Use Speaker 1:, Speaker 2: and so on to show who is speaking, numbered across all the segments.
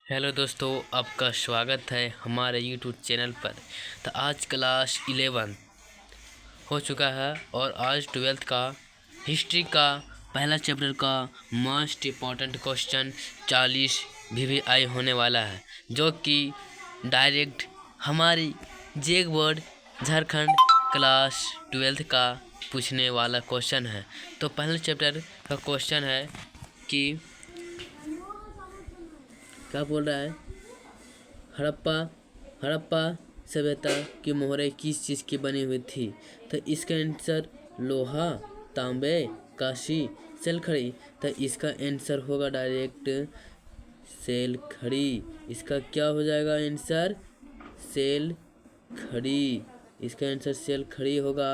Speaker 1: Hello दोस्तों, आपका स्वागत है हमारे यूट्यूब चैनल पर। तो आज क्लास 11 हो चुका है और आज 12th का हिस्ट्री का पहला चैप्टर का मोस्ट इम्पॉर्टेंट क्वेश्चन 40 VVI होने वाला है, जो कि डायरेक्ट हमारी जेक बोर्ड झारखंड क्लास 12th का पूछने वाला क्वेश्चन है। तो पहले चैप्टर का क्वेश्चन है कि क्या बोल रहा है, हड़प्पा सभ्यता की मोहरें किस चीज़ की बनी हुई थी। तो इसका आंसर लोहा, तांबे, कांसी, सेलखड़ी। तो इसका आंसर होगा डायरेक्ट सेलखड़ी। इसका क्या हो जाएगा आंसर? सेलखड़ी। इसका आंसर सेलखड़ी होगा।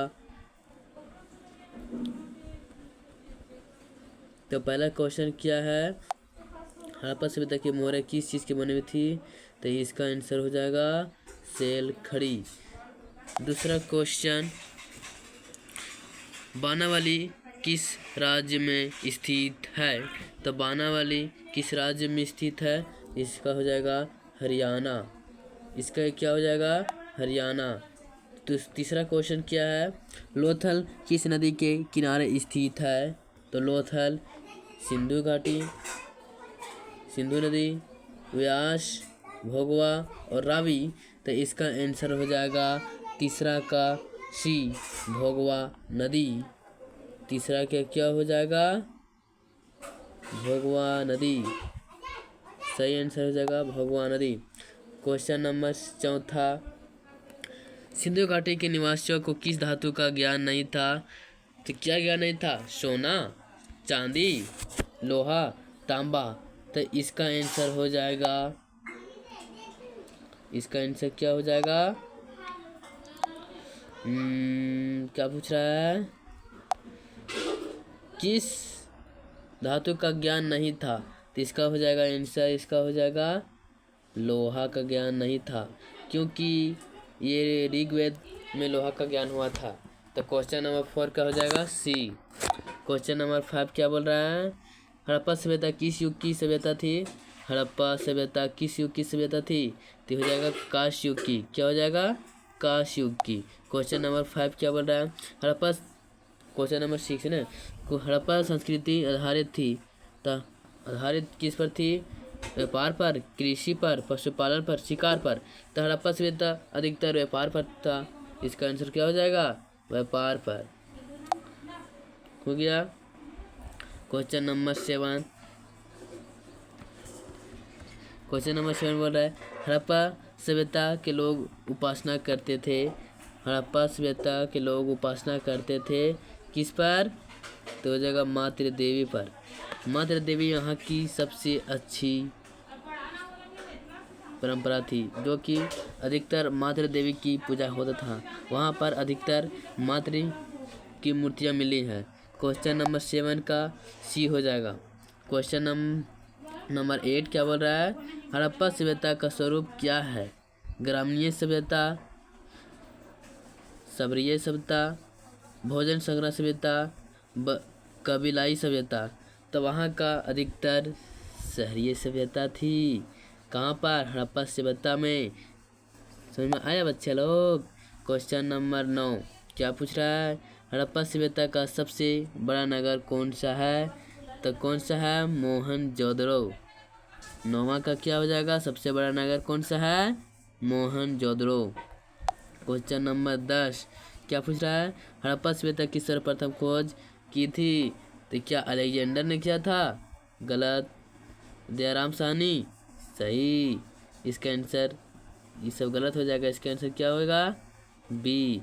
Speaker 1: तो पहला क्वेश्चन क्या है, हड़प्पा सभ्यता की मोहरें किस चीज़ की बनी हुई थी। तो इसका आंसर हो जाएगा सेलखड़ी। दूसरा क्वेश्चन, बानावाली किस राज्य में स्थित है। तो बानावाली किस राज्य में स्थित है। इसका हो जाएगा हरियाणा। इसका क्या हो जाएगा? हरियाणा। तो तीसरा क्वेश्चन क्या है, लोथल किस नदी के किनारे स्थित है। तो लोथल सिंधु घाटी, सिंधु नदी, व्यास, भोगवा और रावी। तो इसका आंसर हो जाएगा तीसरा का सी, भोगवा नदी। तीसरा क्या हो जाएगा? भोगवा नदी। सही आंसर हो जाएगा भोगवा नदी। क्वेश्चन नंबर चौथा, सिंधु घाटी के निवासियों को किस धातु का ज्ञान नहीं था। तो क्या ज्ञान नहीं था? सोना, चांदी, लोहा, तांबा। तो इसका आंसर हो जाएगा, इसका आंसर क्या हो जाएगा? क्या पूछ रहा है? किस धातु का ज्ञान नहीं था। तो इसका हो जाएगा आंसर, इसका हो जाएगा लोहा का ज्ञान नहीं था, क्योंकि ये ऋग्वेद में लोहा का ज्ञान हुआ था। तो क्वेश्चन नंबर 4 का हो जाएगा सी। क्वेश्चन नंबर 5 क्या बोल रहा है, हड़प्पा सभ्यता किस युग की सभ्यता थी। हड़प्पा सभ्यता किस युग की सभ्यता थी। तो हो जाएगा काश युग की। क्या हो जाएगा? काश युग की। क्वेश्चन नंबर 5 क्या बोल रहा है, हड़प्पा, क्वेश्चन नंबर 6 है ना, हड़प्पा संस्कृति आधारित थी। तो आधारित किस पर थी? व्यापार पर, कृषि पर, पशुपालन पर, शिकार पर। तो हड़प्पा सभ्यता अधिकतर व्यापार पर था। इसका आंसर क्या हो जाएगा? व्यापार पर। हो गया। क्वेश्चन नंबर 7, क्वेश्चन नंबर 7 बोल रहा है, हड़प्पा सभ्यता के लोग उपासना करते थे। हड़प्पा सभ्यता के लोग उपासना करते थे किस पर। तो हो जाएगा मातृ देवी पर। मातृ देवी यहाँ की सबसे अच्छी परंपरा थी, जो कि अधिकतर मातृ देवी की पूजा होता था। वहाँ पर अधिकतर मातृ की मूर्तियाँ मिली हैं। क्वेश्चन नंबर 7 का सी हो जाएगा। क्वेश्चन नंबर 8 क्या बोल रहा है, हड़प्पा सभ्यता का स्वरूप क्या है। ग्रामीण सभ्यता, शबरीय सभ्यता, भोजन संग्रह सभ्यता, कबीलाई सभ्यता। तो वहाँ का अधिकतर शहरीय सभ्यता थी। कहाँ पर? हड़प्पा सभ्यता में। समझ में आया बच्चे लोग? क्वेश्चन नंबर 9 क्या पूछ रहा है, हड़प्पा सभ्यता का सबसे बड़ा नगर कौन सा है। तो कौन सा है? मोहनजोदड़ो। 9वां का क्या हो जाएगा? सबसे बड़ा नगर कौन सा है? मोहनजोदड़ो। क्वेश्चन नंबर 10 क्या पूछ रहा है, हड़प्पा सभ्यता की सर्वप्रथम खोज की थी। तो क्या अलेक्जेंडर ने किया था? गलत। दयाराम साहनी। सही। इसका आंसर, ये सब गलत हो जाएगा। इसका आंसर क्या होगा? बी।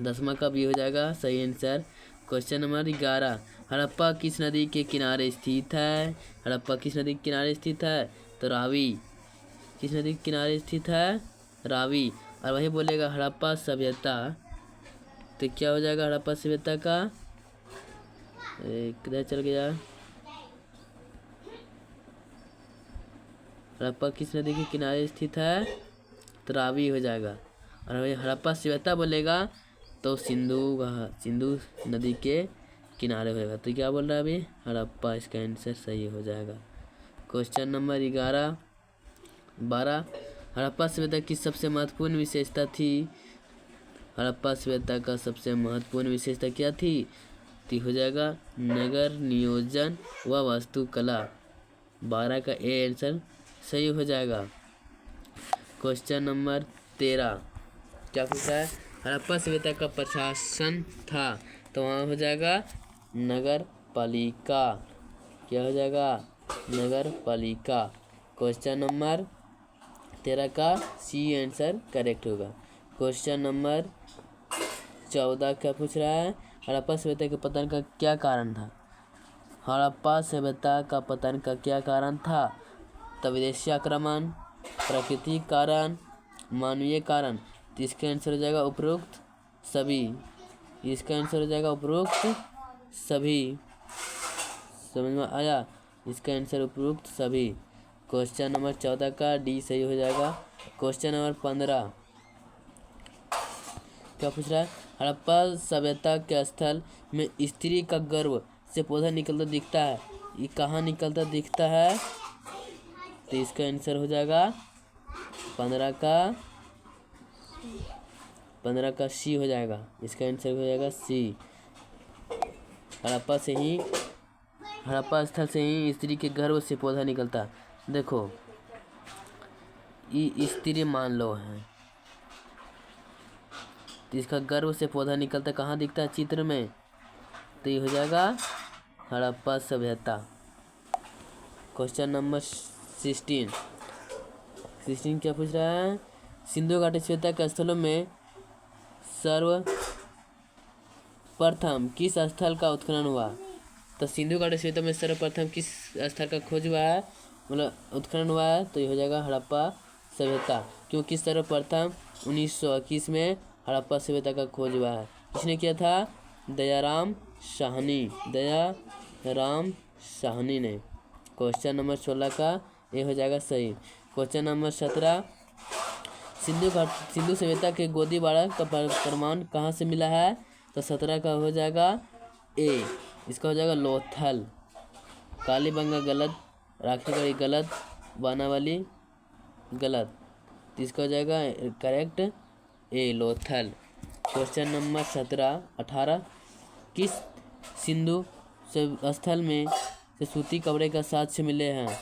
Speaker 1: 10वां का बी हो जाएगा सही आंसर। क्वेश्चन नंबर 11, हड़प्पा किस नदी के किनारे स्थित है। हड़प्पा किस नदी के किनारे स्थित है। तो रावी। किस नदी के किनारे स्थित है? रावी। और वही बोलेगा हड़प्पा सभ्यता। तो क्या हो जाएगा हड़प्पा सभ्यता का? किधर चल गया? हड़प्पा किस नदी के किनारे स्थित है। तो रावी हो जाएगा। और वही हड़प्पा सभ्यता बोलेगा तो सिंधु नदी के किनारे होएगा। तो क्या बोल रहा है अभी? हड़प्पा। इसका आंसर सही हो जाएगा। क्वेश्चन नंबर 12 हड़प्पा सभ्यता की सबसे महत्वपूर्ण विशेषता थी। हड़प्पा सभ्यता का सबसे महत्वपूर्ण विशेषता क्या थी? तो हो जाएगा नगर नियोजन व वास्तुकला। 12 का ए आंसर सही हो जाएगा। क्वेश्चन नंबर 13 क्या पूछा है? हड़प्पा सभ्यता का प्रशासन था, तो वहाँ हो जाएगा नगर पालिका। क्या हो जाएगा? नगर पालिका। क्वेश्चन नंबर 13 का सी आंसर करेक्ट होगा। क्वेश्चन नंबर 14 क्या पूछ रहा है? हड़प्पा सभ्यता के पतन का क्या कारण था? हड़प्पा सभ्यता का पतन का क्या कारण था? तो विदेशी आक्रमण, प्राकृतिक कारण, मानवीय कारण। तो इसका आंसर हो जाएगा उपरोक्त सभी। इसका आंसर हो जाएगा उपरोक्त सभी। समझ में आया? इसका आंसर उपरोक्त सभी। क्वेश्चन नंबर 14 का डी सही हो जाएगा। क्वेश्चन नंबर 15 क्या पूछ रहा है? हड़प्पा सभ्यता के स्थल में स्त्री का गर्भ से पौधा निकलता दिखता है, ये कहाँ निकलता दिखता है? तो इसका आंसर हो जाएगा 15 का सी हो जाएगा। इसका आंसर हो जाएगा सी। हड़प्पा स्थल से ही स्त्री के गर्भ से पौधा निकलता। देखो ये स्त्री मान लो है, तो इसका गर्भ से पौधा निकलता कहाँ दिखता है चित्र में? तो ये हो जाएगा हड़प्पा सभ्यता। क्वेश्चन नंबर 16 क्या पूछ रहा है? सिंधु घाटी सभ्यता के स्थलों में सर्वप्रथम किस स्थल का उत्खनन हुआ? तो सिंधु घाटी सभ्यता में सर्वप्रथम किस स्थल का खोज हुआ है, मतलब उत्खनन हुआ है? तो ये हो जाएगा हड़प्पा सभ्यता, क्योंकि सर्वप्रथम 1921 में हड़प्पा सभ्यता का खोज हुआ है। किसने किया था? दयाराम साहनी ने। क्वेश्चन नंबर 16 का ये हो जाएगा सही। क्वेश्चन नंबर 17 सिंधु सभ्यता के गोदीबाड़ा का प्रमाण कहाँ से मिला है? तो 17 का हो जाएगा ए। इसका हो जाएगा लोथल। कालीबंगा गलत, राखीगढ़ी गलत, बानावाली गलत। तो इसका हो जाएगा करेक्ट ए लोथल। क्वेश्चन नंबर 18 किस सिंधु स्थल में से सूती कपड़े का साक्ष्य मिले हैं?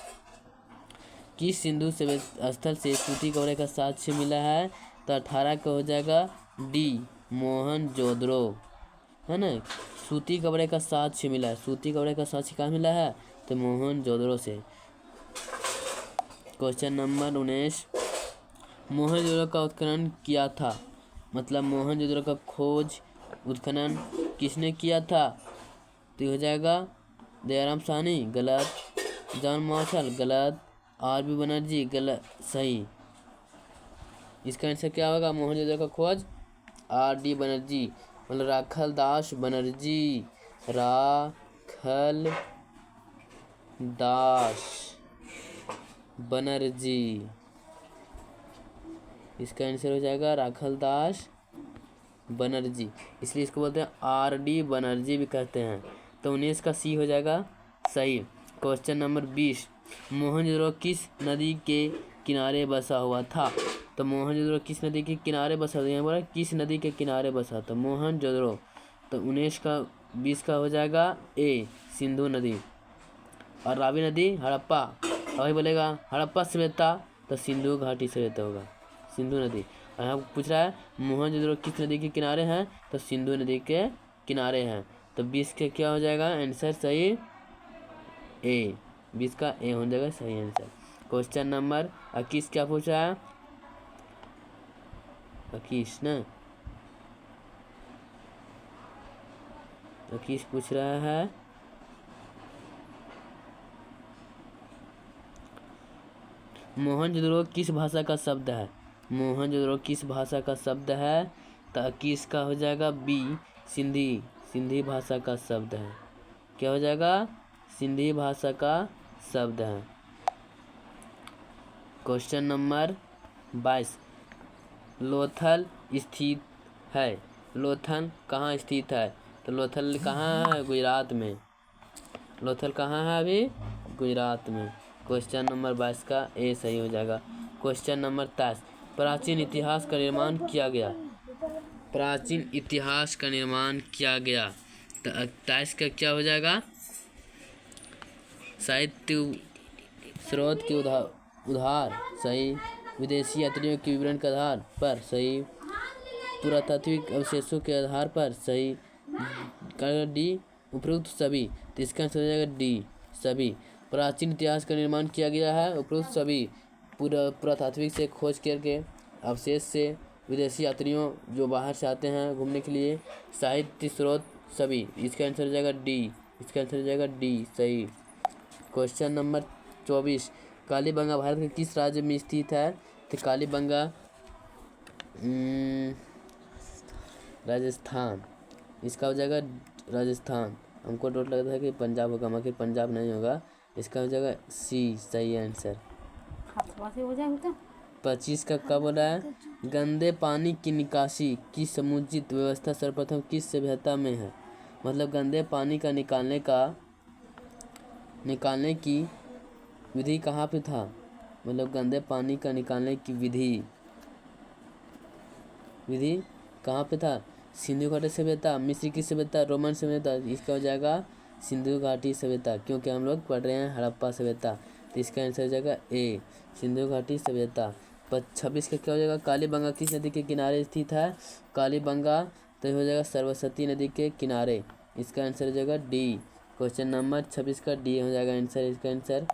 Speaker 1: किस सिंधु स्थल से सूती कपड़े का साक्ष्य मिला है? तो 18 का हो जाएगा डी मोहनजोदड़ो, है ना। सूती कपड़े का साक्ष्य मिला है। सूती कपड़े का साक्ष्य कहाँ मिला है? तो मोहनजोदड़ो से। क्वेश्चन नंबर 19 मोहनजोदड़ो का उत्खनन किया था, मतलब मोहनजोदड़ो का खोज उत्खनन किसने किया था? तो हो जाएगा दयाराम साहनी गलत, जॉन मार्शल गलत, आर.बी. बनर्जी गलत सही। इसका आंसर क्या होगा? मोहनजोदड़ो का खोज आर.डी. बनर्जी, मतलब राखल दास बनर्जी। इसका आंसर हो जाएगा राखल दास बनर्जी, इसलिए इसको बोलते हैं आर.डी. बनर्जी भी कहते हैं। तो 19 का सी हो जाएगा सही। क्वेश्चन नंबर 20 मोहनजोदड़ो किस नदी के किनारे बसा हुआ था? तो मोहनजोदड़ो किस नदी के किनारे बसा था? यहाँ बोला किस नदी के किनारे बसा था मोहनजोदड़ो। तो 20 का हो जाएगा ए सिंधु नदी। और रावी नदी हड़प्पा, वही बोलेगा हड़प्पा सभ्यता तो सिंधु घाटी सभ्यता होगा, सिंधु नदी। और यहाँ पूछ रहा है मोहनजोदड़ो किस नदी के किनारे हैं? तो सिंधु नदी के किनारे हैं। तो 20 के क्या हो जाएगा आंसर सही ए। 20 का ए हो जाएगा सही आंसर। क्वेश्चन नंबर 21 क्या पूछ रहा है? 21 ना, 21 पूछ रहा है मोहनजोदड़ो किस भाषा का शब्द है? मोहनजोदड़ो किस भाषा का शब्द है? तो 21 का हो जाएगा बी सिंधी भाषा का शब्द है। क्या हो जाएगा? सिंधी भाषा का शब्द है। क्वेश्चन नंबर 22 लोथल स्थित है। लोथल कहाँ स्थित है? तो लोथल कहाँ है? गुजरात में। लोथल कहाँ है? अभी गुजरात में। क्वेश्चन नंबर 22 का ए सही हो जाएगा। क्वेश्चन नंबर 23, प्राचीन इतिहास का निर्माण किया गया। प्राचीन इतिहास का निर्माण किया गया। 23 का क्या हो जाएगा? साहित्य स्रोत के उधार सही, विदेशी यात्रियों के विवरण के आधार पर सही, पुरातात्विक अवशेषों के आधार पर सही, डी उपरोक्त सभी। तो इसका आंसर हो जाएगा डी सभी। प्राचीन इतिहास का निर्माण किया गया है उपरोक्त सभी पुरातात्विक से खोज करके, अवशेष से, विदेशी यात्रियों जो बाहर से आते हैं घूमने के लिए, साहित्य स्रोत सभी। इसका आंसर हो जाएगा डी। इसका आंसर हो जाएगा डी सही। क्वेश्चन नंबर 24, कालीबंगा भारत के किस राज्य में स्थित है? तो कालीबंगा राजस्थान। इसका हो जाएगा राजस्थान। हमको डाउट लगता है कि पंजाब होगा, मगर पंजाब नहीं होगा। इसका हो जाएगा सी सही आंसर। 25 का कब हो रहा है? गंदे पानी की निकासी की समुचित व्यवस्था सर्वप्रथम किस सभ्यता में है? मतलब गंदे पानी का निकालने की विधि कहाँ पे था? मतलब गंदे पानी का निकालने की विधि कहाँ पे था? सिंधु घाटी सभ्यता, मिस्र की सभ्यता, रोमन सभ्यता। इसका हो जाएगा सिंधु घाटी सभ्यता, क्योंकि हम लोग पढ़ रहे हैं हड़प्पा सभ्यता। तो इसका आंसर हो जाएगा ए सिंधु घाटी सभ्यता। 26 का क्या हो जाएगा? कालीबंगा किस नदी के किनारे स्थित है? कालीबंगा तो हो जाएगा सरस्वती नदी के किनारे। इसका आंसर हो जाएगा डी। क्वेश्चन नंबर 26 का डी हो जाएगा आंसर। इसका आंसर।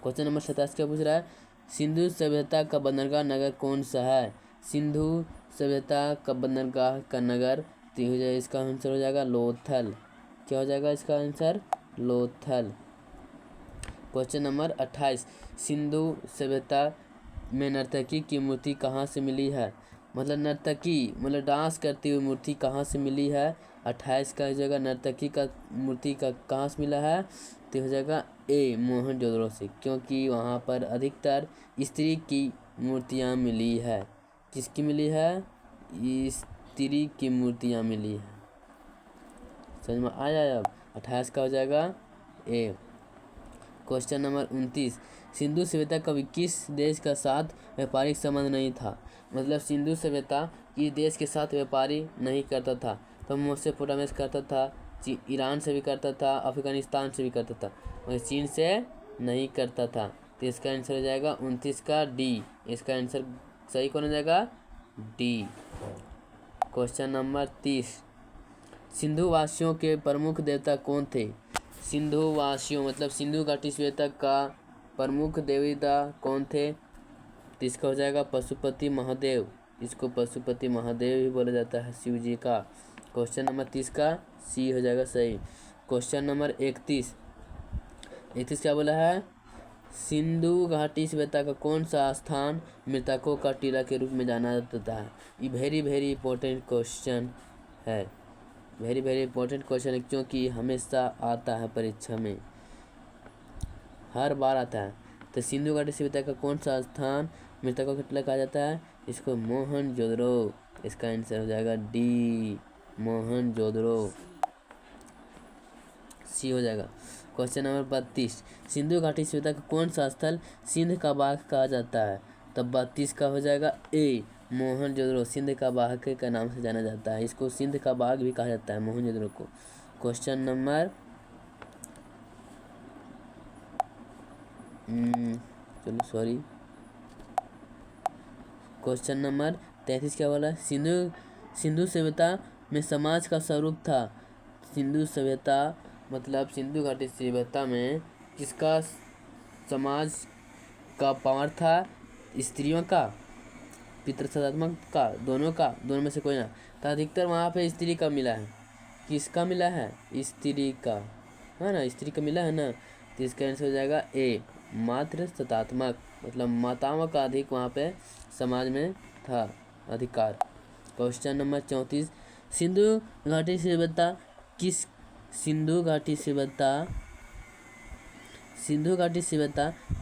Speaker 1: क्वेश्चन नंबर 27 क्या पूछ रहा है? सिंधु सभ्यता का बंदरगाह नगर कौन सा है? सिंधु सभ्यता का बंदरगाह का नगर तो हो जाएगा, इसका आंसर हो जाएगा लोथल। क्या हो जाएगा इसका answer? Lothal. Question number 28, Sindhu सभ्यता में नर्तकी की मूर्ति कहाँ से मिली है? मतलब नर्तकी मतलब डांस करती हुई मूर्ति कहाँ से मिली है? 28 का हो जाएगा नर्तकी का मूर्ति का कहाँ से मिला है? तो हो जाएगा ए मोहनजोदड़ो से, क्योंकि वहाँ पर अधिकतर स्त्री की मूर्तियाँ मिली है। किसकी मिली है? स्त्री की मूर्तियाँ मिली है। समझ में आया? अब 28 का हो जाएगा ए। क्वेश्चन नंबर 29, सिंधु सभ्यता कभी किस देश के साथ व्यापारिक संबंध नहीं था? मतलब सिंधु सभ्यता किस देश के साथ व्यापारी नहीं करता था? तो मेसोपोटामिया से करता था, ईरान से भी करता था, अफगानिस्तान से भी करता था, मगर चीन से नहीं करता था। तो इसका आंसर हो जाएगा 29 का डी। इसका आंसर सही कौन हो जाएगा? डी। क्वेश्चन नंबर 30, सिंधु वासियों के प्रमुख देवता कौन थे? सिंधु वासियों मतलब सिंधु घाटी सभ्यता का प्रमुख देवता कौन थे? तो इसका हो जाएगा पशुपति महादेव। इसको पशुपति महादेव ही बोला जाता है, शिव जी का। क्वेश्चन नंबर 30 का सी हो जाएगा सही। क्वेश्चन नंबर 31 क्या बोला है? सिंधु घाटी सभ्यता का कौन सा स्थान मृतकों का टीला के रूप में जाना जाता है? ये वेरी इंपॉर्टेंट क्वेश्चन है। वेरी इंपॉर्टेंट क्वेश्चन है, क्योंकि हमेशा आता है परीक्षा में, हर बार आता है। तो सिंधु घाटी सभ्यता का कौन सा स्थान मृतकों का टीला कहा जाता है? इसको मोहनजोदड़ो। इसका आंसर हो जाएगा डी मोहनजोदड़ो। सी हो जाएगा। क्वेश्चन नंबर 32, सिंधु घाटी सभ्यता का कौन सा स्थल सिंध का बाग कहा जाता है? तब 32 का हो जाएगा ए मोहनजोदड़ो। सिंध का बाग के नाम से जाना जाता है, इसको सिंध का बाग भी कहा जाता है मोहनजोदड़ो को। क्वेश्चन नंबर क्वेश्चन नंबर 33 क्या बोला? सिंधु सभ्यता में समाज का स्वरूप था। सिंधु सभ्यता मतलब सिंधु घाटी सभ्यता में किसका समाज का पावर था? स्त्रियों का, पितृसत्तात्मक का, दोनों में से कोई ना। तो अधिकतर वहाँ पे स्त्री का मिला है। किसका मिला है? स्त्री का, है ना, स्त्री का मिला है ना। तो इसका आंसर हो जाएगा ए मातृसत्तात्मक, मतलब माताओं का अधिक वहाँ पे समाज में था अधिकार। क्वेश्चन नंबर 34, सिंधु घाटी सभ्यता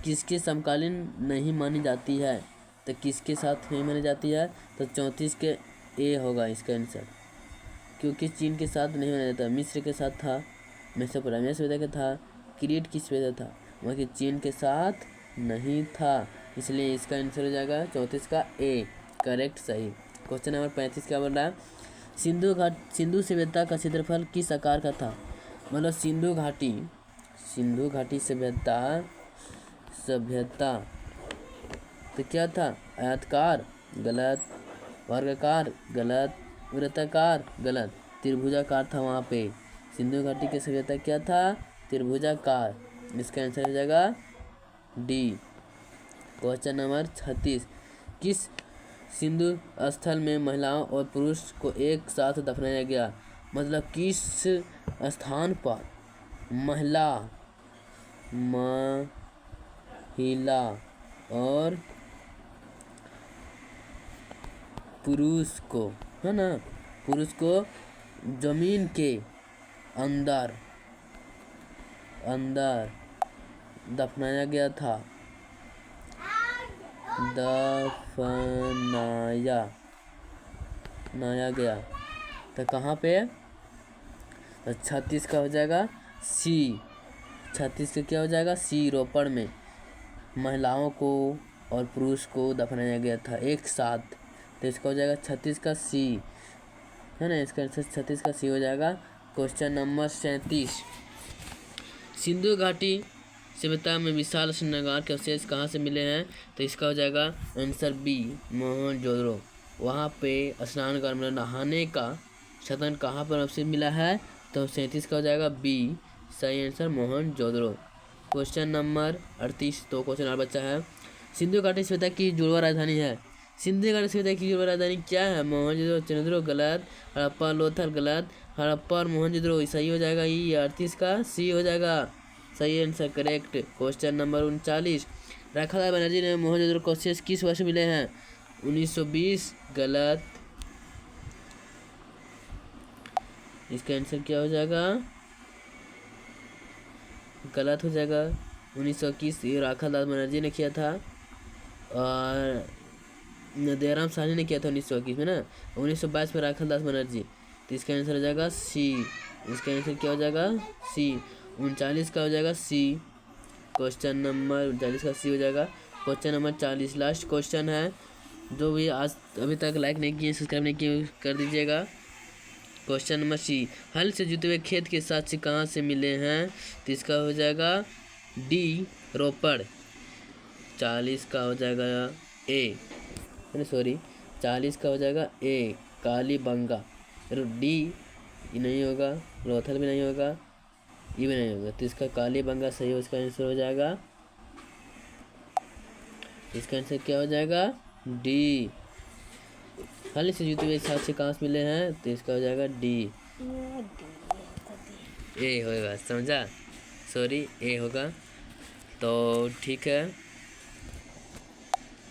Speaker 1: किसके समकालीन नहीं मानी जाती है? तो किसके साथ नहीं मानी जाती है? तो 34 के ए होगा इसका आंसर, क्योंकि चीन के साथ नहीं माना जाता। मिस्र के साथ था, मेसोपोटामिया सभ्यता का था, क्रीट की सभ्यता था, वह कि चीन के साथ नहीं था, इसलिए इसका आंसर हो जाएगा 34 का ए, करेक्ट सही। क्वेश्चन नंबर 35 क्या बोल रहा है, सिंधु सभ्यता का क्षेत्रफल किस आकार का था। मतलब सिंधु घाटी सभ्यता तो क्या था, आयताकार गलत, वर्गाकार गलत, वृत्ताकार गलत, त्रिभुजाकार था वहाँ पे। सिंधु घाटी की सभ्यता क्या था, त्रिभुजाकार, इसका आंसर हो जाएगा डी। क्वेश्चन नंबर 36, किस सिंधु स्थल में महिलाओं और पुरुष को एक साथ दफनाया गया। मतलब किस स्थान पर महिला और पुरुष को, है ना, पुरुष को जमीन के अंदर दफनाया गया था, दफनाया गया तो कहाँ पे, तो 36 का हो जाएगा सी। 36 का क्या हो जाएगा सी, रोपड़ में महिलाओं को और पुरुष को दफनाया गया था एक साथ, तो इसका हो जाएगा 36 का सी, है ना, इसका आंसर 36 का सी हो जाएगा। क्वेश्चन नंबर 37, सिंधु घाटी सभ्यता में विशाल स्नानागार के अवशेष कहाँ से मिले हैं। तो इसका हो जाएगा आंसर बी, मोहनजोदड़ो। वहाँ पे स्नानागार मतलब नहाने का साधन कहाँ पर अवशेष मिला है, तो 37 का हो जाएगा बी, सही आंसर मोहनजोदड़ो। क्वेश्चन नंबर 38, तो क्वेश्चन और बच्चा है, सिंधु घाटी सभ्यता की जुड़वा राजधानी है। सिंधु घाटी सभ्यता की जुड़वा राजधानी क्या है, मोहनजोदड़ो, चंद्रो गलत, हड़प्पा लोथल गलत, हड़प्पा और मोहनजोदड़ो सही हो जाएगा, ये 38 का सी हो जाएगा, सही answer correct. Question number 39, Rakhalal Banerjee ने मोहनजोदड़ो को अवशेष किस वर्ष मिले हैं। 1920 गलत, इसका आंसर क्या हो जाएगा, गलत हो जाएगा। 1921 राखालाल बनर्जी ने किया था और दयाराम साहनी ने किया था 1921 में ना। 1922 में राखालाल बनर्जी, तो इसका आंसर हो जाएगा सी, इसका आंसर क्या हो जाएगा सी। 39 का हो जाएगा सी, क्वेश्चन नंबर 39 का सी हो जाएगा। क्वेश्चन नंबर 40, लास्ट क्वेश्चन है, जो भी आज अभी तक लाइक नहीं किए सब्सक्राइब नहीं किए कर दीजिएगा। क्वेश्चन नंबर सी, हल से जुते हुए खेत के साक्ष्य कहाँ से मिले हैं। तो इसका हो जाएगा डी, रोपड़। 40 का हो जाएगा ए, सॉरी 40 का हो जाएगा ए, कालीबंगा। डी नहीं होगा, लोथल भी नहीं होगा, ये भी नहीं होगा, तो इसका कालीबंगा सही हो, इसका आंसर हो जाएगा, इसका आंसर क्या हो जाएगा डी। हल से जुते हुए साक्ष्य कहाँ से मिले हैं, तो इसका हो जाएगा डी, ए होगा, समझा, सॉरी ए होगा। तो ठीक है।